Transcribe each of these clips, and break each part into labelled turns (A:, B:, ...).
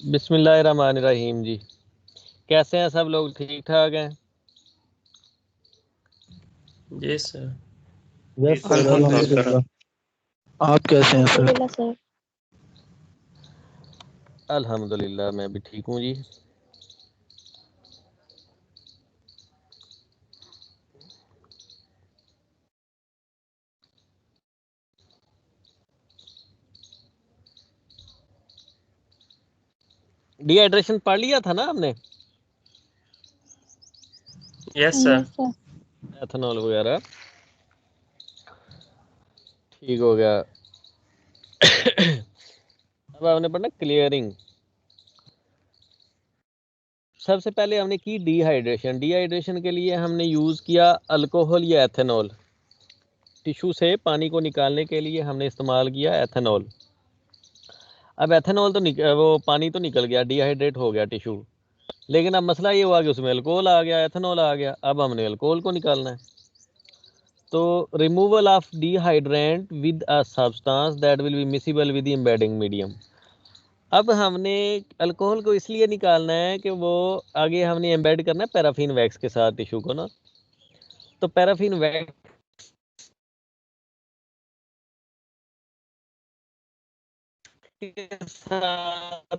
A: बिस्मिल्लाहिर्रहमानिर्रहीम जी। कैसे हैं सब लोग? ठीक ठाक हैं?
B: जी सर।
C: यस सर,
B: अल्हम्दुलिल्लाह।
C: अल्हम्दुलिल्लाह। आप कैसे हैं सर?
D: अल्हम्दुलिल्लाह सर।
A: अल्हम्दुलिल्लाह, मैं भी ठीक हूँ जी। डिहाइड्रेशन पढ़ लिया था ना आपने?
B: Yes sir.
D: Yes sir.
A: Ethanol वगैरह ठीक हो गया। अब आपने पढ़ना क्लियरिंग। सबसे पहले हमने की डिहाइड्रेशन। डिहाइड्रेशन के लिए हमने यूज़ किया अल्कोहल या एथेनॉल। टिश्यू से पानी को निकालने के लिए हमने इस्तेमाल किया एथेनॉल। अब एथेनॉल तो वो पानी तो निकल गया, डिहाइड्रेट हो गया टिश्यू, लेकिन अब मसला ये हुआ कि उसमें अल्कोहल आ गया, एथेनॉल आ गया। अब हमने अल्कोहल को निकालना है, तो removal of dehydrant with a substance that will be miscible with the embedding medium. अब हमने अल्कोहल को इसलिए निकालना है कि वो आगे हमने एम्बेड करना है पैराफिन वैक्स के साथ टिश्यू को ना। तो पैराफिन वैक्स के साथ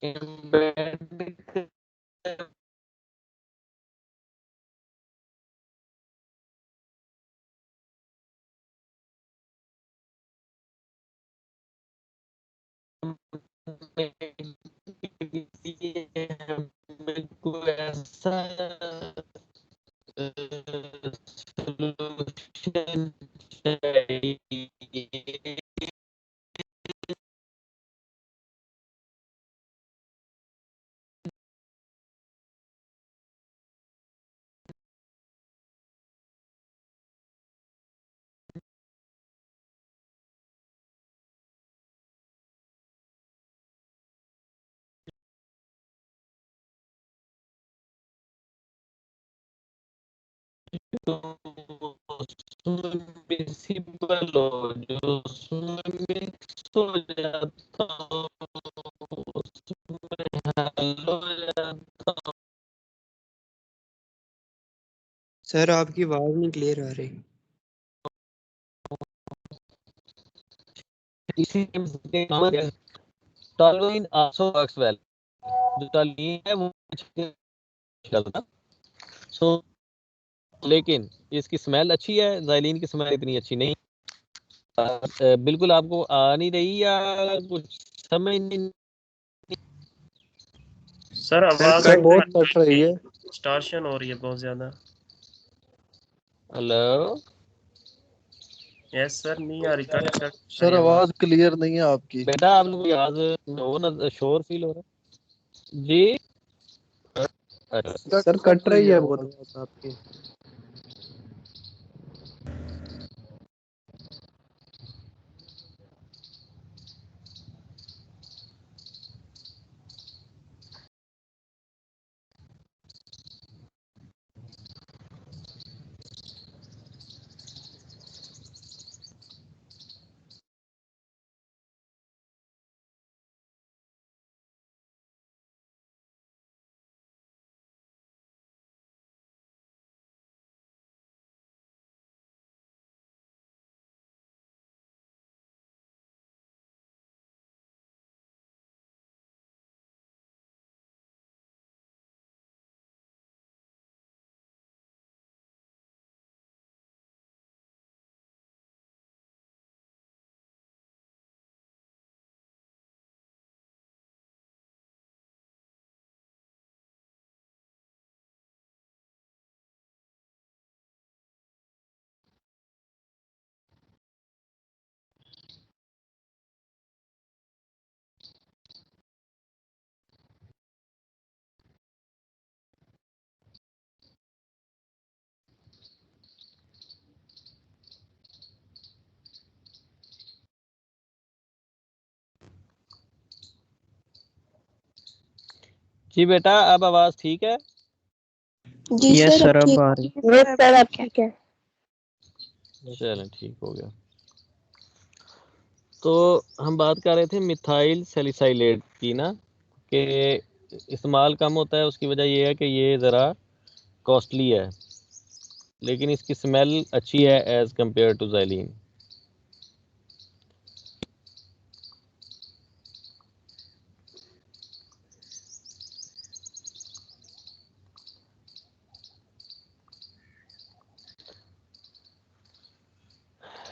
A: एम्बेड हमको ऐसा solution चाहिए तो उसमें मिसिबल हो, जो उसमें मिक्स हो जाता हो उसमें हल हो जाता।
E: सर आपकी आवाज नहीं क्लियर आ रही।
A: इसी टॉलुइन आल्सो वर्क्स वेल। जो टॉलुइन है वो चलता। सो लेकिन इसकी स्मेल अच्छी है, ज़ाइलिन की स्मेल इतनी अच्छी नहीं। बिल्कुल आपको आ नहीं रही या कुछ समझ नहीं?
B: सर आवाज
C: सर बहुत कट रही है।
B: डिस्टॉर्शन हो रही है बहुत ज्यादा।
A: हेलो
B: यस सर, नहीं आ रही, कट कट आ
C: सर
B: रही आवाज।
C: आवाज क्लियर नहीं है आपकी।
A: बेटा, आप लोग आवाज हो ना, शोर फील हो रहा है जी। अच्छा।
C: सर कट रही है बहुत आपकी।
A: जी बेटा, अब आवाज ठीक है?
D: जी
E: यस
D: सर
E: सर
D: अब
E: अब
D: ठीक
E: आ रही
D: है सर अब ठीक है।
A: चलें ठीक हो गया। तो हम बात कर रहे थे मिथाइल सैलिसाइलेट की ना, कि इस्तेमाल कम होता है। उसकी वजह ये है कि ये ज़रा कॉस्टली है, लेकिन इसकी स्मेल अच्छी है as compare to xylene.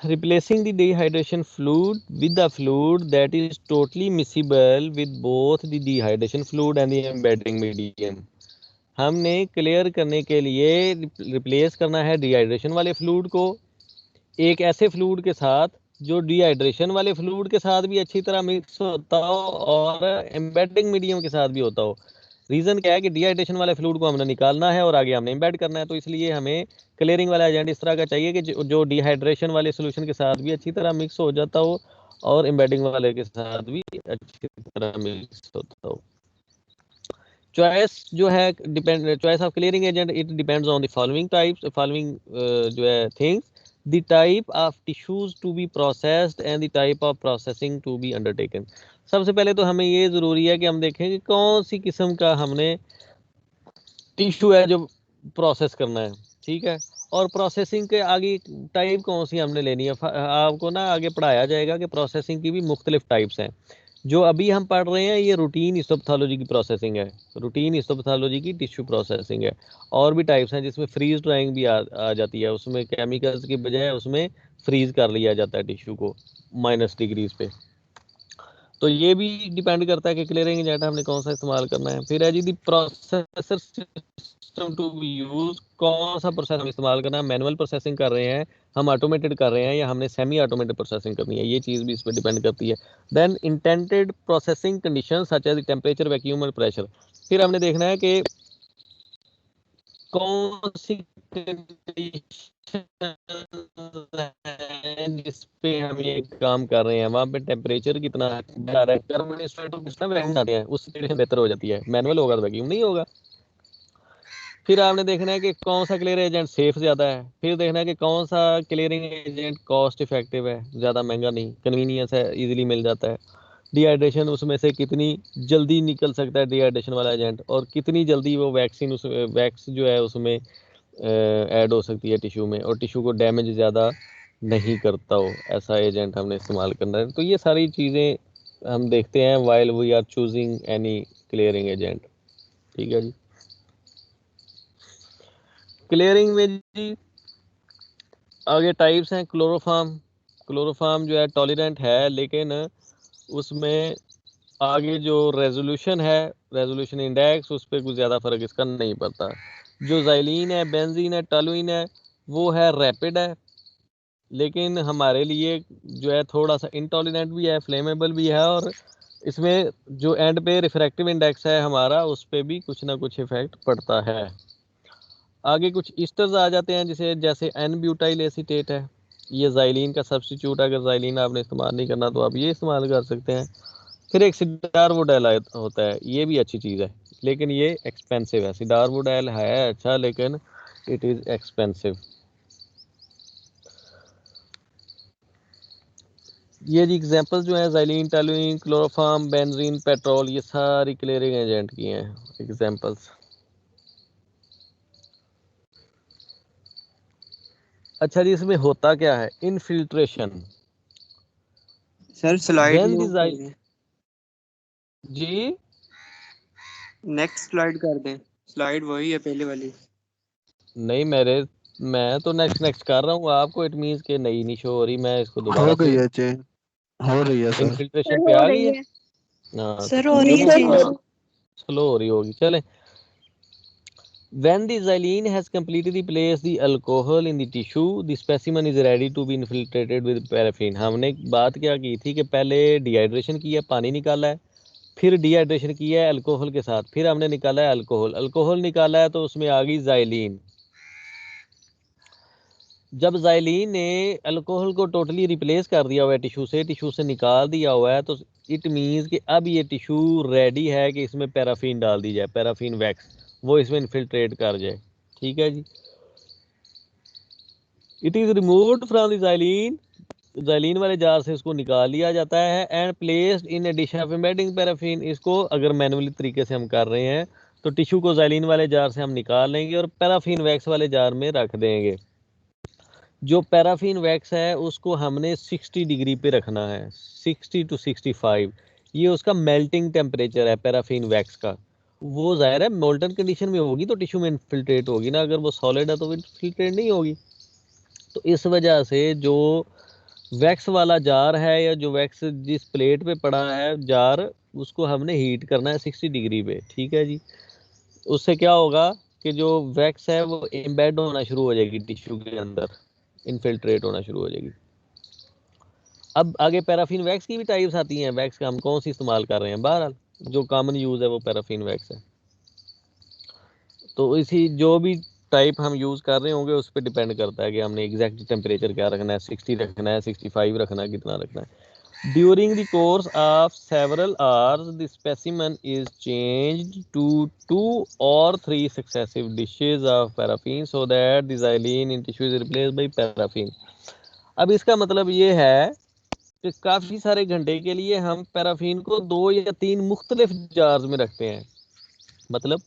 A: Replacing the dehydration fluid with the fluid that is totally miscible with both the dehydration fluid and the embedding medium. हमने क्लियर करने के लिए रिप्लेस करना है डिहाइड्रेशन वाले फ्लूइड को एक ऐसे फ्लूइड के साथ जो डिहाइड्रेशन वाले फ्लूइड के साथ भी अच्छी तरह मिक्स होता हो और एम्बेडिंग मीडियम के साथ भी होता हो। रीज़न क्या है कि डिहाइड्रेशन वाले फ्लूइड को हमने निकालना है और आगे हमने एम्बेड करना है, तो इसलिए हमें क्लियरिंग वाला एजेंट इस तरह का चाहिए कि जो डिहाइड्रेशन वाले सोल्यूशन के साथ भी अच्छी तरह मिक्स हो जाता हो और एम्बेडिंग वाले के साथ भी अच्छी तरह मिक्स होता हो। चॉइस जो है choice of clearing agent it depends on the following जो है things, the type of tissues to be processed and the type of processing to be undertaken. सबसे पहले तो हमें ये ज़रूरी है कि हम देखें कि कौन सी किस्म का हमने टिश्यू है जो प्रोसेस करना है, ठीक है, और प्रोसेसिंग के आगे टाइप कौन सी हमने लेनी है। आपको ना आगे पढ़ाया जाएगा कि प्रोसेसिंग की भी मुख्तलिफ टाइप्स हैं। जो अभी हम पढ़ रहे हैं ये रूटीन हिस्टोपैथोलॉजी की प्रोसेसिंग है, रूटीन हिस्टोपैथोलॉजी की टिश्यू प्रोसेसिंग है। और भी टाइप्स हैं जिसमें फ्रीज ड्राइंग भी आ जाती है, उसमें केमिकल्स की बजाय उसमें फ्रीज कर लिया जाता है टिश्यू को माइनस डिग्रीज पे। तो ये भी डिपेंड करता है कि क्लियरिंग एजेंट हमने कौन सा इस्तेमाल करना है। फिर है जी the processor system to be use, कौन सा प्रोसेस हम इस्तेमाल करना है, मैनुअल प्रोसेसिंग कर रहे हैं हम, ऑटोमेटेड कर रहे हैं या हमने सेमी ऑटोमेटेड प्रोसेसिंग करनी है, ये चीज़ भी इस पर डिपेंड करती है। Then intended processing condition such as temperature, vacuum और प्रेशर। फिर हमने देखना है कि कौन सी जिस पे हम ये काम कर रहे हैं वहाँ पे टेम्परेचर कितना आ रहा है, आते हैं उस कंडीशन बेहतर हो जाती है। मैनुअल होगा तो वैक्यूम नहीं होगा। फिर आपने देखना है कि कौन सा क्लियर एजेंट सेफ ज़्यादा है। फिर देखना है कि कौन सा क्लियरिंग एजेंट कॉस्ट इफेक्टिव है, ज़्यादा महंगा नहीं, कन्वीनियंस है, इजीली मिल जाता है। डिहाइड्रेशन उसमें से कितनी जल्दी निकल सकता है डिहाइड्रेशन वाला एजेंट, और कितनी जल्दी वो वैक्सीन उस वैक्स जो है उसमें ऐड हो सकती है टिश्यू में, और टिश्यू को डैमेज ज़्यादा नहीं करता हो, ऐसा एजेंट हमने इस्तेमाल करना है। तो ये सारी चीज़ें हम देखते हैं while we are choosing any clearing agent. ठीक है जी। क्लियरिंग में जी आगे टाइप्स हैं। क्लोरोफार्म जो है टॉलरेंट है, लेकिन उसमें आगे जो रेजोल्यूशन है, रेजोल्यूशन इंडेक्स, उस पर कुछ ज़्यादा फ़र्क इसका नहीं पड़ता। जो ज़ाइलिन है, बेंजीन है, टॉलुइन है, वो है रैपिड है, लेकिन हमारे लिए जो है थोड़ा सा इंटॉलरेंट भी है, फ्लेमेबल भी है, और इसमें जो एंड पे रिफ्रैक्टिव इंडेक्स है हमारा, उस पर भी कुछ ना कुछ इफेक्ट पड़ता है। आगे कुछ ईस्टर्स आ जाते हैं जैसे एन ब्यूटाइल एसीटेट है, ये ज़ाइलिन का सब्स्टिट्यूट। अगर ज़ाइलिन आपने इस्तेमाल नहीं करना तो आप ये इस्तेमाल कर सकते हैं। फिर एक सिडारवुडाइल होता है, ये भी अच्छी चीज़ है, लेकिन ये एक्सपेंसिव है। सिडारवुडाइल है अच्छा, लेकिन इट इज़ एक्सपेंसिव। ये जी एग्जांपल जो है xylene, toluene, chloroform, benzene, petrol, ये सारी क्लियरिंग एजेंट की हैं एग्जांपल्स। अच्छा जी, इसमें होता क्या है, infiltration.
E: Sir slide
A: when
E: move
A: the
E: कर दें,
A: जी
E: नेक्स्ट स्लाइड कर दें, स्लाइड वही है पहले वाली।
A: नहीं, मैं तो नेक्स्ट कर रहा हूँ, आपको इट मीन्स के नहीं शो हो रही, मैं इसको दोबारा
C: हो
A: से
C: गई है चेंज, हो रही है सर।
A: इनफिल्ट्रेशन पे आ गई है। हाँ,
D: सर
A: तो
D: हो रही है
A: चलो
D: चेंज।
A: स्लो हो रही होगी, चले। When the xylene has completely placed the alcohol in the tissue, the specimen is ready to be infiltrated with paraffin। हमने बात क्या की थी कि पहले डिहाइड्रेशन किया, पानी निकाला है, फिर डिहाइड्रेशन किया है अल्कोहल के साथ, फिर हमने निकाला है अल्कोहल निकाला है, तो उसमें आ गई ज़ाइलिन। जब ज़ाइलिन ने अल्कोहल को टोटली रिप्लेस कर दिया हुआ है टिश्यू से निकाल दिया हुआ है, तो इट मीन्स कि अब ये टिश्यू रेडी है कि इसमें पैराफिन डाल दी जाए, पैराफिन वैक्स वो इसमें इन्फिल्ट्रेट कर जाए। ठीक है जी। It is removed from the xylene, xylene वाले जार से इसको निकाल लिया जाता है and placed in a dish of embedding paraffin. इसको अगर मैनुअली तरीके से हम कर रहे हैं तो टिश्यू को ज़ाइलिन वाले जार से हम निकाल लेंगे और पैराफिन वैक्स वाले जार में रख देंगे। जो पैराफिन वैक्स है उसको हमने 60 डिग्री पे रखना है, 60 to 65। ये उसका मेल्टिंग टेम्परेचर है पैराफिन वैक्स का। वो ज़ाहिर है मोल्टन कंडीशन में होगी तो टिश्यू में इन्फिल्ट्रेट होगी ना, अगर वो सॉलिड है तो इन्फिल्ट्रेट नहीं होगी। तो इस वजह से जो वैक्स वाला जार है या जो वैक्स जिस प्लेट पे पड़ा है जार, उसको हमने हीट करना है 60 डिग्री पे। ठीक है जी। उससे क्या होगा कि जो वैक्स है वो एम्बेड होना शुरू हो जाएगी टिश्यू के अंदर, इन्फिल्ट्रेट होना शुरू हो जाएगी। अब आगे पैराफिन वैक्स की भी टाइप्स आती हैं। वैक्स का हम कौन सी इस्तेमाल कर रहे हैं, बहरहाल जो कॉमन यूज़ है वो पैराफिन वैक्स है। तो इसी जो भी टाइप हम यूज़ कर रहे होंगे उस पर डिपेंड करता है कि हमने एग्जैक्ट टेम्परेचर क्या रखना है, 60 रखना है, 65 रखना है, कितना रखना है। During the course of several hours the specimen is changed to 2 or 3 successive dishes of paraffin so that the xylene in tissue is replaced by paraffin. अब इसका मतलब ये है कि काफ़ी सारे घंटे के लिए हम पैराफिन को 2 या 3 मुख्तलिफ जार्स में रखते हैं। मतलब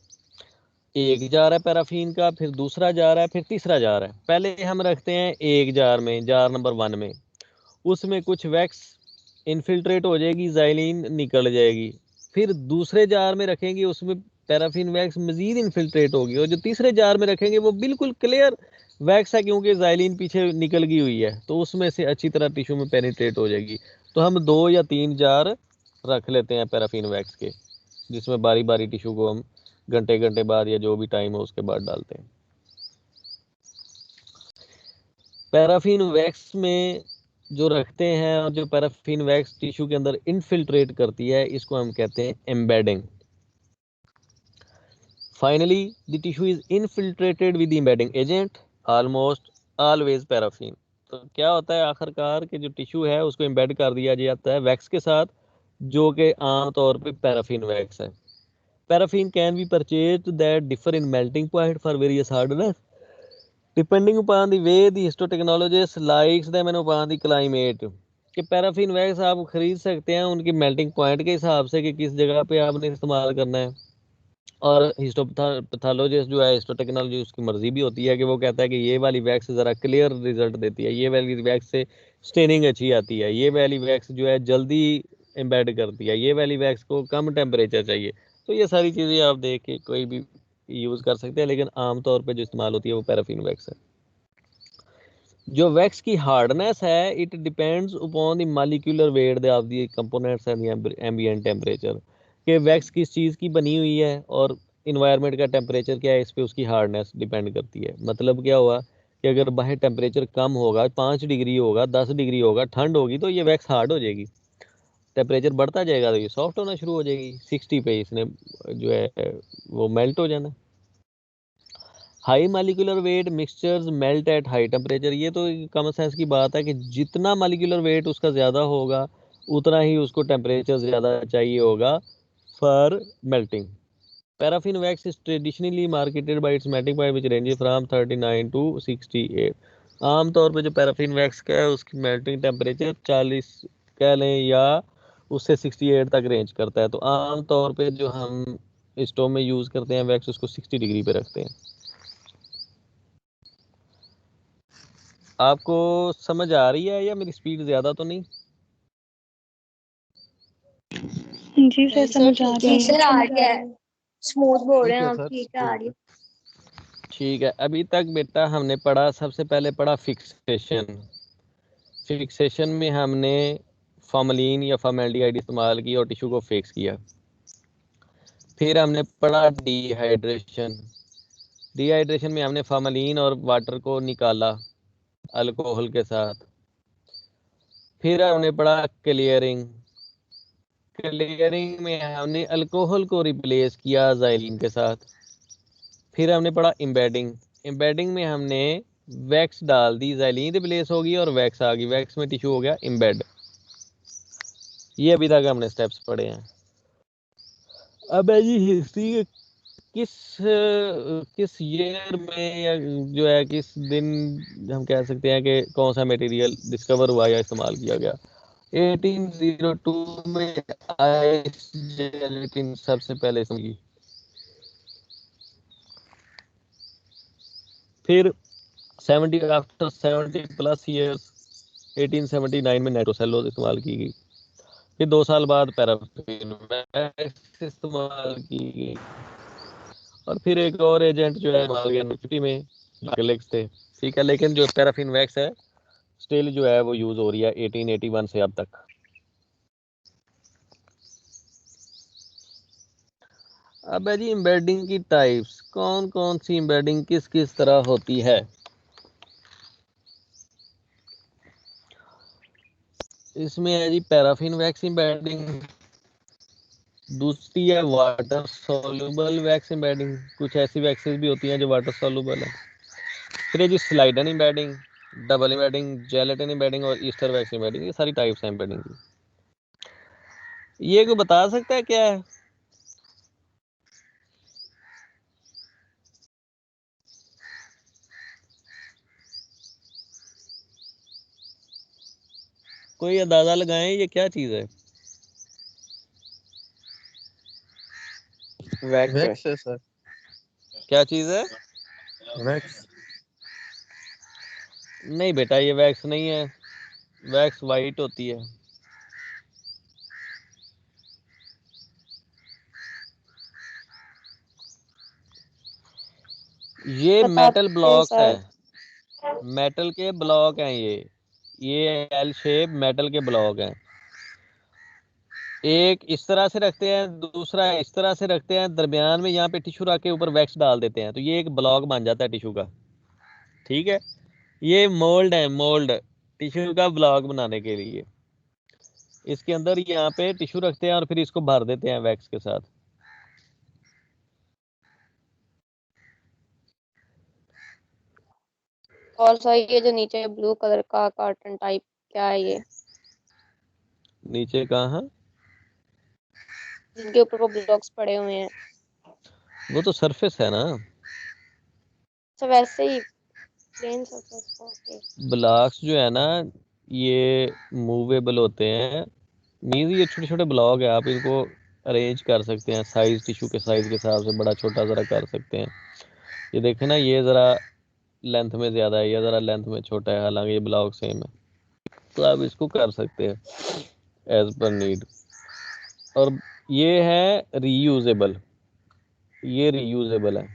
A: एक जार है पैराफिन का, फिर दूसरा जार है, फिर तीसरा जार है। पहले हम रखते हैं एक जार में, जार नंबर 1 में, उसमें कुछ वैक्स इन्फिल्ट्रेट हो जाएगी, ज़ाइलिन निकल जाएगी। फिर दूसरे जार में रखेंगे, उसमें पैराफिन वैक्स मज़ीद इन्फिल्ट्रेट होगी, और जो तीसरे जार में रखेंगे वो बिल्कुल क्लियर वैक्स है क्योंकि ज़ाइलिन पीछे निकल गई हुई है, तो उसमें से अच्छी तरह टिश्यू में पेनिट्रेट हो जाएगी। तो हम 2 या 3 जार रख लेते हैं पैराफिन वैक्स के, जिसमें बारी बारी टिश्यू को हम घंटे घंटे बाद या जो भी टाइम हो उसके बाद डालते हैं। पैराफिन वैक्स में जो रखते हैं और जो पैराफिन वैक्स टिश्यू के अंदर इन्फिल्ट्रेट करती है, इसको हम कहते हैं embedding. Finally the tissue is infiltrated with the embedding agent, almost always paraffin. तो क्या होता है आखिरकार कि जो टिश्यू है उसको एम्बेड कर दिया जाता है वैक्स के साथ, जो कि आमतौर पे पैराफिन वैक्स है। Paraffin can be purchased that differ in melting point for various hardness, depending upon the way the histotechnologist likes them and upon the climate। कि पैराफिन वैक्स आप खरीद सकते हैं उनकी मेल्टिंग पॉइंट के हिसाब से कि किस जगह पे आपने इस्तेमाल करना है, और हिस्टोपैथोलॉजिस्ट जो है, हिस्टोटेक्नोलॉजी, उसकी मर्जी भी होती है कि वो कहता है कि ये वाली वैक्स ज़रा क्लियर रिजल्ट देती है, ये वाली वैक्स से स्टेनिंग अच्छी आती है, ये वाली वैक्स जो है जल्दी एम्बेड करती है, ये वाली वैक्स को कम टेम्परेचर चाहिए। तो ये सारी चीज़ें आप देख के कोई भी यूज़ कर सकते हैं, लेकिन आमतौर पे जो इस्तेमाल होती है वो पैराफिन वैक्स है। जो वैक्स की हार्डनेस है, it depends upon the molecular weight of the components and ambient temperature. कि वैक्स किस चीज़ की बनी हुई है और इन्वायरमेंट का टेम्परेचर क्या है, इस पे उसकी हार्डनेस डिपेंड करती है। मतलब क्या हुआ कि अगर बाहर टेम्परेचर कम होगा, 5 डिग्री होगा, 10 डिग्री होगा, ठंड होगी, तो ये वैक्स हार्ड हो जाएगी। टेम्परेचर बढ़ता जाएगा तो ये सॉफ्ट होना शुरू हो जाएगी। 60 पे इसने जो है वो मेल्ट हो जाना। High molecular weight mixtures melt at high temperature. ये तो कॉमन सेंस की बात है कि जितना मालिकुलर वेट उसका ज़्यादा होगा उतना ही उसको टेम्परेचर ज़्यादा चाहिए होगा for melting. Paraffin wax is traditionally marketed bye it's melting point which ranges from 39 to 68। आमतौर पे जो पैराफिन वैक्स का है उसकी मेल्टिंग टेम्परेचर 40 कह लें या उससे 68 तक रेंज करता है। तो आमतौर पे जो हम स्टोव में यूज़ करते हैं वैक्स, उसको 60 डिग्री पे रखते हैं। आपको समझ आ रही है या मेरी स्पीड ज़्यादा तो नहीं?
D: जी सर समझ आ रही है।
F: सर आ रही है, स्मूथ बोल रहे हैं आप,
A: सर,
F: ठीक है आ रही है।
A: ठीक है। अभी तक बेटा हमने पढ़ा, सबसे पहले पढ़ा फिक्सेशन। फिक्सेशन में हमने फॉर्मलिन या फॉर्मेल्डिहाइड इस्तेमाल की और टिश्यू को फिक्स किया। फिर हमने पढ़ा डिहाइड्रेशन। डिहाइड्रेशन में हमने फॉर्मलिन और वाटर को निकाला अल्कोहल के साथ। फिर हमने पढ़ा क्लियरिंग। क्लियरिंग में हमने अल्कोहल को रिप्लेस किया ज़ाइलिन के साथ। फिर हमने पढ़ा एम्बेडिंग। एम्बेडिंग में हमने वैक्स डाल दी, ज़ाइलिन रिप्लेस होगी और वैक्स आ गई, वैक्स में टिश्यू हो गया एम्बेड। ये अभी तक हमने स्टेप्स पढ़े हैं। अब है जी हिस्ट्री किस किस ईयर में या जो है किस दिन हम कह सकते हैं कि कौन सा मटेरियल डिस्कवर हुआ या इस्तेमाल किया गया। 1802 में आइस जेलेटिन सबसे पहले इस्तेमाल की। फिर 70 आफ्टर 70 प्लस ईयर्स 1879 में नाइट्रोसेलुलोज इस्तेमाल की गई। फिर 2 साल बाद पैराफिन वैक्स इस्तेमाल की गई। और फिर एक और एजेंट जो है इस्तेमाल किया 1950 में एक्रिलिक्स थे, ठीक है। लेकिन जो पैराफिन वैक्स है स्टिल जो है वो यूज हो रही है 1881 से अब तक। अब है जी एम्बेडिंग की टाइप्स, कौन कौन सी एम्बेडिंग किस किस तरह होती है। इसमें है जी पैराफिन वैक्स एम्बेडिंग, दूसरी है वाटर सॉल्युबल वैक्स एम्बेडिंग, कुछ ऐसी वैक्सेस भी होती हैं जो वाटर सॉल्युबल है। फिर है जी celloidin embedding, double embedding, gelatin embedding और ईस्टर वैक्स एम्बेडिंग, ये सारी टाइप्स हैं एम्बेडिंग की। ये को बता सकता है क्या है? कोई अंदाजा लगाएं ये क्या चीज है?
E: वैक्स है।
C: वैक्स है सर।
A: क्या चीज है?
C: वैक्स।
A: नहीं बेटा ये वैक्स नहीं है, वैक्स वाइट होती है। ये मेटल ब्लॉक्स हैं, मेटल के ब्लॉक हैं ये एल शेप मेटल के ब्लॉक हैं। एक इस तरह से रखते हैं, दूसरा इस तरह से रखते हैं, दरमियान में यहाँ पे टिश्यू रख के ऊपर वैक्स डाल देते हैं, तो ये एक ब्लॉक बन जाता है टिश्यू का, ठीक है। ये मोल्ड है, मोल्ड टिश्यू का ब्लॉक बनाने के लिए। इसके अंदर यहाँ पे टिश्यू रखते हैं और फिर इसको भर देते हैं वैक्स के साथ।
F: और सर ये जो नीचे ब्लू कलर का कार्टन टाइप क्या है ये,
A: नीचे कहाँ?
F: जिनके ऊपर वो ब्लॉक्स पड़े हुए हैं?
A: वो तो सरफेस है ना,
F: अच्छा वैसे ही प्लेन सरफेस। ओके।
A: ब्लॉक्स जो है ना ये मूवेबल होते हैं, मीन्स ये छोटे छोटे ब्लॉक है, आप इनको अरेंज कर सकते हैं साइज, टिश्यू के साइज के हिसाब से बड़ा छोटा ज़रा कर सकते हैं। ये देखें ना, ये ज़रा लेंथ में ज़्यादा है, ये ज़रा लेंथ में छोटा है, हालांकि ये ब्लॉक सेम है, तो आप इसको कर सकते हैं एज पर नीड। और ये है रीयूजेबल, ये रीयूजेबल है।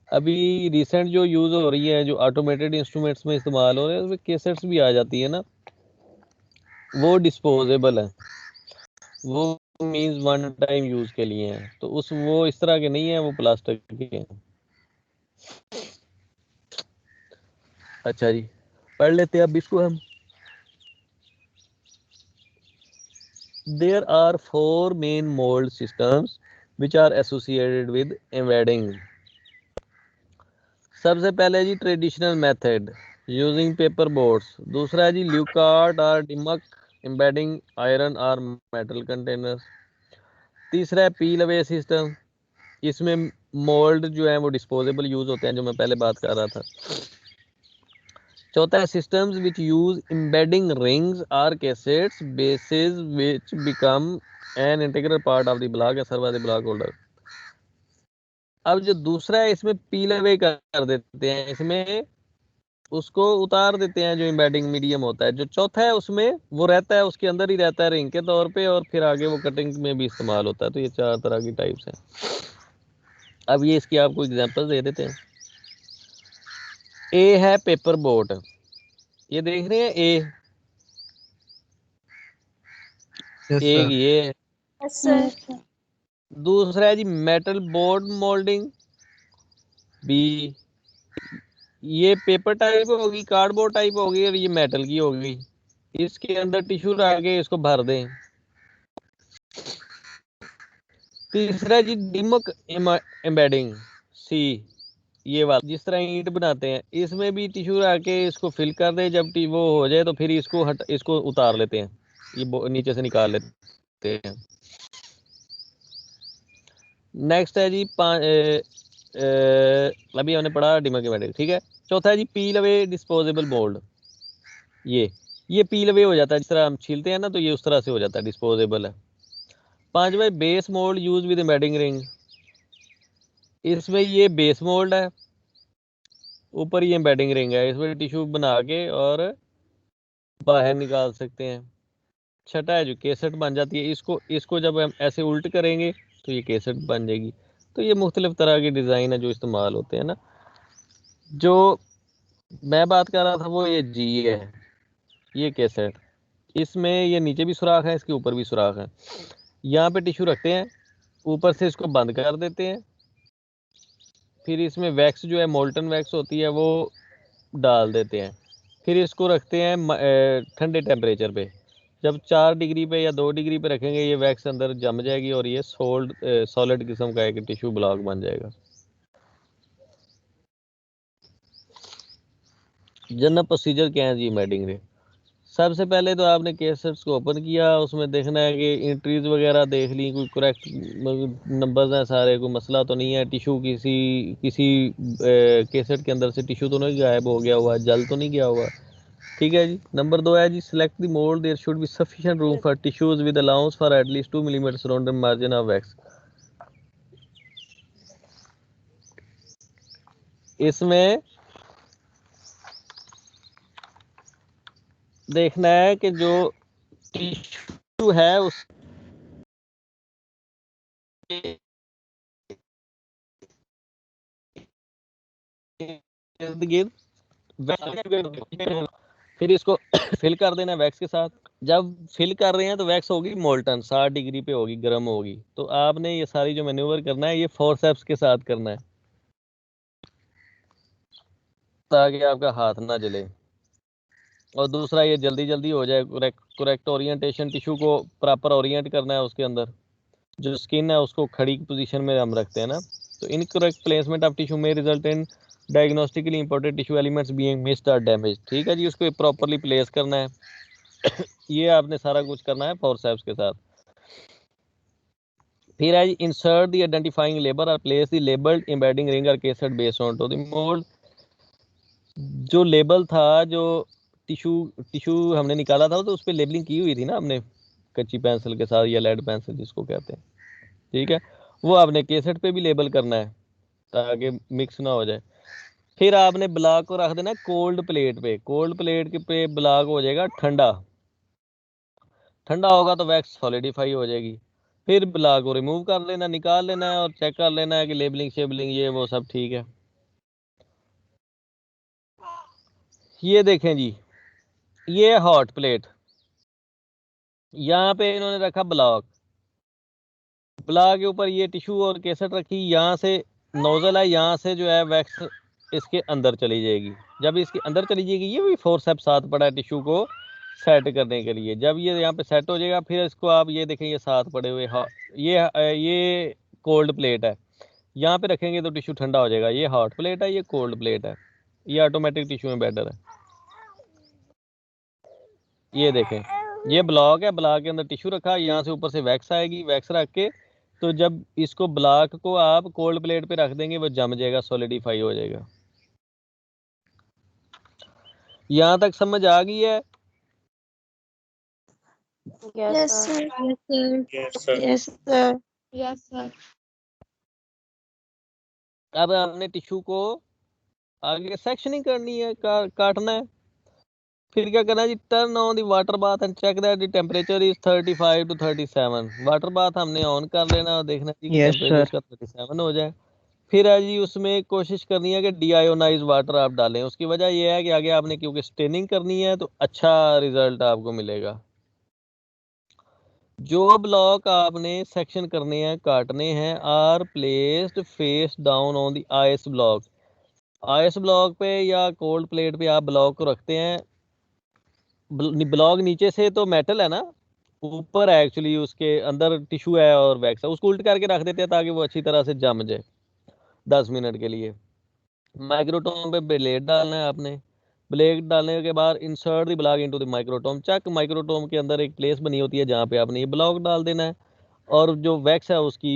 A: अभी रिसेंट जो यूज़ हो रही है, जो ऑटोमेटेड इंस्ट्रूमेंट्स में इस्तेमाल हो रहे हैं, उसमें केसेट्स भी आ जाती है ना, वो डिस्पोजेबल है, वो मींस वन टाइम यूज के लिए हैं, तो उस वो इस तरह के नहीं है, वो प्लास्टिक के हैं। अच्छा जी, पढ़ लेते हैं अब इसको हम। There are 4 main mould systems which are associated with embedding. सबसे पहले जी traditional method using paper boards, दूसरा है जी ल्यूकार्ड और डिमक एम्बेडिंग आयरन और मेटल कंटेनर्स, तीसरा है पील अवे सिस्टम, इसमें मोल्ड जो है वो डिस्पोजेबल यूज होते हैं, जो मैं पहले बात कर रहा था। चौथा है systems which use embedding rings और cassettes bases which become an integral part of the block या सर्व द ब्लॉक होल्डर। अब जो दूसरा है इसमें पील अवे कर देते हैं, इसमें उसको उतार देते हैं जो एम्बेडिंग मीडियम होता है। जो चौथा है उसमें वो रहता है, उसके अंदर ही रहता है रिंग के तौर पे, और फिर आगे वो कटिंग में भी इस्तेमाल होता है। तो ये 4 तरह की टाइप्स हैं। अब ये इसकी आपको एग्जांपल दे देते हैं। ए है पेपर बोट, ये देख रहे हैं ए,
C: यस
A: एक
C: सर।
A: ये है।
F: Yes sir.
A: दूसरा है जी मेटल बोर्ड मोल्डिंग, बी, ये पेपर टाइप होगी, कार्डबोर्ड टाइप होगी, और ये मेटल की होगी, इसके अंदर टिश्यू डाल के इसको भर दें। तीसरा जी डिमक एम्बेडिंग, सी, ये वाला जिस तरह ईंट बनाते हैं, इसमें भी टिश्यू रख के इसको फिल कर दे, जब वो हो जाए तो फिर इसको इसको उतार लेते हैं, ये नीचे से निकाल लेते हैं। नेक्स्ट है जी अभी हमने पढ़ा डिमोक्रेटिक, ठीक है। चौथा है जी पील अवे डिस्पोजेबल मोल्ड। ये पील अवे हो जाता है, जिस तरह हम छीलते हैं ना, तो ये उस तरह से हो जाता है, डिस्पोजेबल है। 5वां base mould use with embedding ring. इसमें ये बेस मोल्ड है, ऊपर ये एम्बेडिंग रिंग है, इसमें टिश्यू बना के और बाहर निकाल सकते हैं। छठा है जो केसट बन जाती है, इसको जब हम ऐसे उल्ट करेंगे तो ये केसट बन जाएगी। तो ये मुख्तलिफ तरह के डिज़ाइन है जो इस्तेमाल होते हैं ना। जो मैं बात कर रहा था वो ये जी है, ये केसट। इसमें ये नीचे भी सुराख है, इसके ऊपर भी सुराख है। यहाँ पे टिश्यू रखते हैं, ऊपर से इसको बंद कर देते हैं, फिर इसमें वैक्स जो है मोल्टन वैक्स होती है वो डाल देते हैं, फिर इसको रखते हैं ठंडे टेम्परेचर पे। जब 4 डिग्री पे या 2 डिग्री पे रखेंगे ये वैक्स अंदर जम जाएगी और ये सॉलिड किस्म का एक टिश्यू ब्लॉक बन जाएगा। जनरल प्रोसीजर क्या है जी एम्बेडिंग रे। सबसे पहले तो आपने केसेट्स को ओपन किया, उसमें देखना है कि एंट्रीज वगैरह देख ली, कोई करेक्ट नंबर्स हैं सारे, कोई मसला तो नहीं है, टिश्यू किसी केसेट के अंदर से टिश्यू तो नहीं गायब हो गया हुआ, जल तो नहीं गया हुआ, ठीक है जी। नंबर 2 है जी select the mould, there should be sufficient room for tissues with allowance for at least 2 millimetre surround the margin of wax. इसमें देखना है कि जो टिश्यू है उस इर्द गिर्द फिर इसको फिल कर देना वैक्स के साथ। जब फिल कर रहे हैं तो वैक्स होगी मोल्टन, 60 डिग्री पे होगी, गर्म होगी। तो आपने ये सारी जो मैन्यूवर करना है ये फोरसेप्स के साथ करना है ताकि आपका हाथ ना जले, और दूसरा ये जल्दी जल्दी हो जाए। करेक्ट ओरिएंटेशन, टिश्यू को प्रॉपर ओरिएंट करना है उसके अंदर। जो स्किन है उसको खड़ी पोजीशन में हम रखते हैं ना, तो इनकरेक्ट प्लेसमेंट ऑफ टिश्यू में result in diagnostically important tissue elements being missed और डैमेज, ठीक है जी। उसको प्रॉपरली प्लेस करना है ये आपने सारा कुछ करना है फोरसेप्स के साथ। फिर है इंसर्ट द आइडेंटिफाइंग लेबल और place the labelled embedding ring और cassette based on to the mould. जो लेबल था, जो टिश्यू हमने निकाला था, तो उस पर लेबलिंग की हुई थी ना हमने, कच्ची पेंसिल के साथ या लेड पेंसिल जिसको कहते हैं, ठीक है। वो आपने केसेट पे भी लेबल करना है ताकि मिक्स ना हो जाए। फिर आपने ब्लॉक को रख देना कोल्ड प्लेट पे। कोल्ड प्लेट के पे ब्लॉक हो जाएगा ठंडा, ठंडा होगा तो वैक्स सॉलिडिफाई हो जाएगी। फिर ब्लॉक को रिमूव कर लेना, निकाल लेना है और चेक कर लेना है कि लेबलिंग शेबलिंग ये वो सब ठीक है। ये देखें जी, ये हॉट प्लेट, यहाँ पे इन्होंने रखा ब्लॉक, ब्लॉक के ऊपर ये टिश्यू और केसट रखी, यहाँ से नोजल है, यहाँ से जो है वैक्स इसके अंदर चली जाएगी। जब इसके अंदर चली जाएगी, ये भी फोरसेप्स साथ पड़ा है टिश्यू को सेट करने के लिए। जब ये यहाँ पे सेट हो जाएगा, फिर इसको आप ये देखें, ये साथ पड़े हुए ये कोल्ड प्लेट है, यहाँ पे रखेंगे तो टिश्यू ठंडा हो जाएगा। ये हॉट प्लेट है, ये कोल्ड प्लेट है, ये ऑटोमेटिक टिश्यू में बेटर है। ये देखें, ये ब्लॉक है, ब्लॉक के अंदर टिश्यू रखा, यहाँ से ऊपर से वैक्स आएगी, वैक्स रख के तो जब इसको ब्लॉक को आप कोल्ड प्लेट पे रख देंगे वो जम जाएगा, सॉलिडिफाई हो जाएगा। यहाँ तक समझ आ गई है?
F: Yes sir.
D: Yes sir.
F: Yes sir.
A: अब हमने टिश्यू को आगे सेक्शनिंग करनी है, काटना है। फिर क्या करना है जी, turn on the water bath and check that the temperature is 35 to 37। Water bath हमने ऑन कर लेना और देखना जी कि टेम्परेचर उसका 37 हो जाए। फिर है जी उसमें कोशिश करनी है कि डीआयोनाइज वाटर आप डालें। उसकी वजह यह है कि आगे आपने क्योंकि स्टेनिंग करनी है तो अच्छा रिजल्ट आपको मिलेगा। जो ब्लॉक आपने सेक्शन करने हैं, काटने हैं, are placed face down on the ice block. Ice block पे या कोल्ड प्लेट पे आप ब्लॉक को रखते हैं, ब्लॉक नीचे से तो मेटल है ना, ऊपर है एक्चुअली उसके अंदर टिश्यू है और वैक्स है, उसको उल्ट करके रख देते हैं ताकि वो अच्छी तरह से जम जाए 10 मिनट के लिए। माइक्रोटोन पे ब्लेड डालना है आपने, ब्लेड डालने के बाद insert the block into the microtome. Chuck microtome के अंदर एक प्लेस बनी होती है जहाँ पे आपने ये ब्लॉक डाल देना है और जो वैक्स है उसकी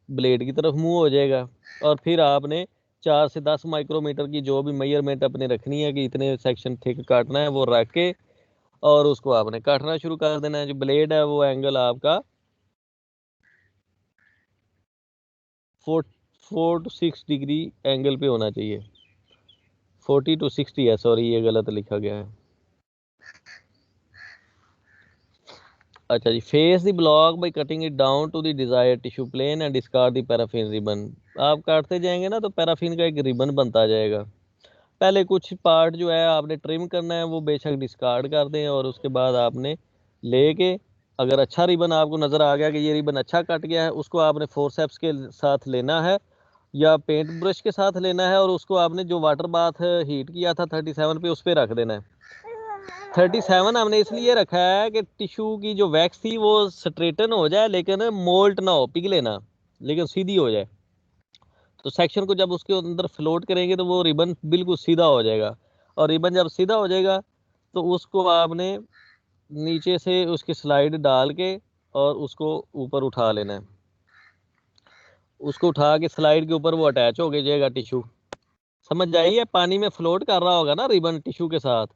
A: ब्लेड की तरफ मूव हो जाएगा। और फिर आपने 4 से 10 माइक्रोमीटर की जो भी मेजरमेंट अपने रखनी है कि इतने सेक्शन थिक काटना है वो रख के और उसको आपने काटना शुरू कर देना है। जो ब्लेड है वो एंगल आपका 4 to 6 डिग्री एंगल पे होना चाहिए। 40 to 60 है, सॉरी ये गलत लिखा गया है। अच्छा जी, face the block by cutting it down to the desired tissue plane and discard the paraffin ribbon. आप काटते जाएंगे ना तो पैराफिन का एक रिबन बनता जाएगा। पहले कुछ पार्ट जो है आपने ट्रिम करना है वो बेशक डिस्कार्ड कर दें और उसके बाद आपने लेके अगर अच्छा रिबन आपको नज़र आ गया कि ये रिबन अच्छा कट गया है उसको आपने फोरसेप्स के साथ लेना है या पेंट ब्रश के साथ लेना है और उसको आपने जो वाटर बाथ हीट किया था 37 पे उस पर रख देना है। 37 हमने इसलिए रखा है कि टिश्यू की जो वैक्स थी वो स्ट्रेटन हो जाए लेकिन मोल्ट ना हो, पिघले ना, लेकिन सीधी हो जाए। तो सेक्शन को जब उसके अंदर फ्लोट करेंगे तो वो रिबन बिल्कुल सीधा हो जाएगा और रिबन जब सीधा हो जाएगा तो उसको आपने नीचे से उसकी स्लाइड डाल के और उसको ऊपर उठा लेना है। उसको उठा के स्लाइड के ऊपर वो अटैच हो जाएगा टिश्यू। समझ जाइए, पानी में फ्लोट कर रहा होगा ना रिबन टिश्यू के साथ,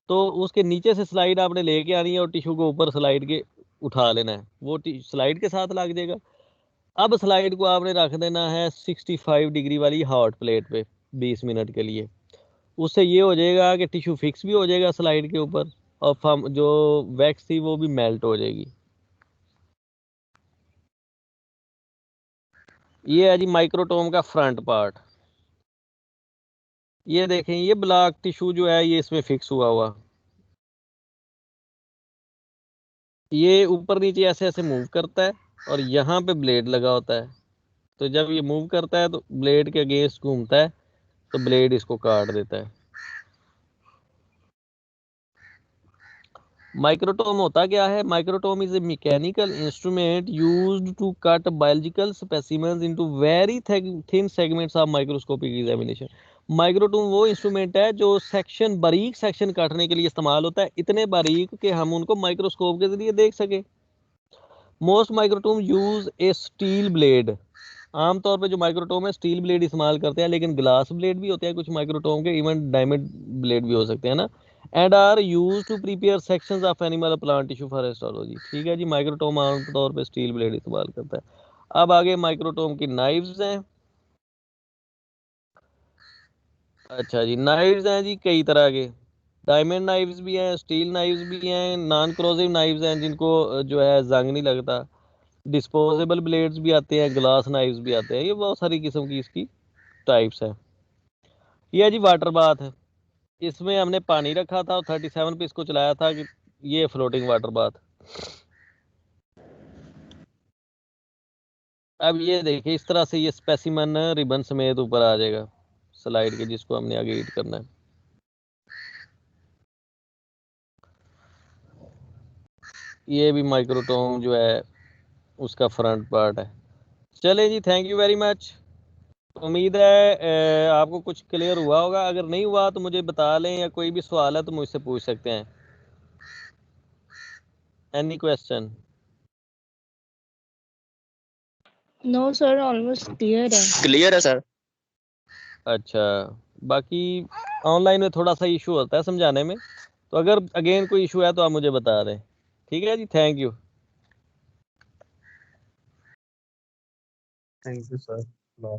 A: तो उसके नीचे से स्लाइड आपने लेके आनी है और टिश्यू को ऊपर स्लाइड के उठा लेना है, वो स्लाइड के साथ लग जाएगा। अब स्लाइड को आपने रख देना है 65 डिग्री वाली हॉट प्लेट पे 20 मिनट के लिए। उससे ये हो जाएगा कि टिश्यू फिक्स भी हो जाएगा स्लाइड के ऊपर और जो वैक्स थी वो भी मेल्ट हो जाएगी। ये है जी माइक्रोटोम का फ्रंट पार्ट। ये देखें, ये ब्लॉक टिश्यू जो है ये इसमें फिक्स हुआ ये ऊपर नीचे ऐसे ऐसे मूव करता है और यहाँ पे ब्लेड लगा होता है। तो जब ये मूव करता है तो ब्लेड के अगेंस्ट घूमता है तो ब्लेड इसको काट देता है। माइक्रोटोम होता क्या है? Microtome is a mechanical instrument used to cut biological specimens into very thin segments of microscopic examination. Microtome वो इंस्ट्रूमेंट है जो बारीक सेक्शन काटने के लिए इस्तेमाल होता है, इतने बारीक कि हम उनको माइक्रोस्कोप के जरिए देख सके। मोस्ट माइक्रोटोम यूज ए स्टील ब्लेड। आमतौर पे जो माइक्रोटोम है स्टील ब्लेड इस्तेमाल करते हैं, लेकिन ग्लास ब्लेड भी होते हैं कुछ माइक्रोटोम के, इवन डायमंड ब्लेड भी हो सकते हैं ना। And are use to prepare sections of animal plant tissue for histology. ठीक है जी, माइक्रोटोम आमतौर पे स्टील ब्लेड इस्तेमाल करता है। अब आगे माइक्रोटोम की नाइव्स हैं। अच्छा जी, नाइव्स हैं जी कई तरह के, डायमंड नाइव्स भी हैं, स्टील नाइव्स भी हैं, नॉन क्रोजिव नाइव्स हैं जिनको जो है जंग नहीं लगता, डिस्पोजेबल ब्लेड्स भी आते हैं, ग्लास नाइव्स भी आते हैं। ये बहुत सारी किस्म की इसकी टाइप्स हैं। ये जी वाटर बाथ है, इसमें हमने पानी रखा था और 37 पे इसको चलाया था कि ये फ्लोटिंग वाटर बाथ। अब ये देखिए इस तरह से ये स्पेसिमन रिबन समेत ऊपर आ जाएगा स्लाइड के, जिसको हमने आगे हीट करना है। ये भी माइक्रोटोम जो है उसका फ्रंट पार्ट है। चले जी, थैंक यू वेरी मच। उम्मीद है आपको कुछ क्लियर हुआ होगा। अगर नहीं हुआ तो मुझे बता लें या कोई भी सवाल है तो मुझसे पूछ सकते हैं। Any question?
D: No, sir, almost clear है.
E: क्लियर है सर।
A: अच्छा, बाकी ऑनलाइन में थोड़ा सा इशू होता है समझाने में, तो अगर अगेन कोई इशू है तो आप मुझे बता दें। ठीक है जी, thank you.
C: Thank you, sir. Bye.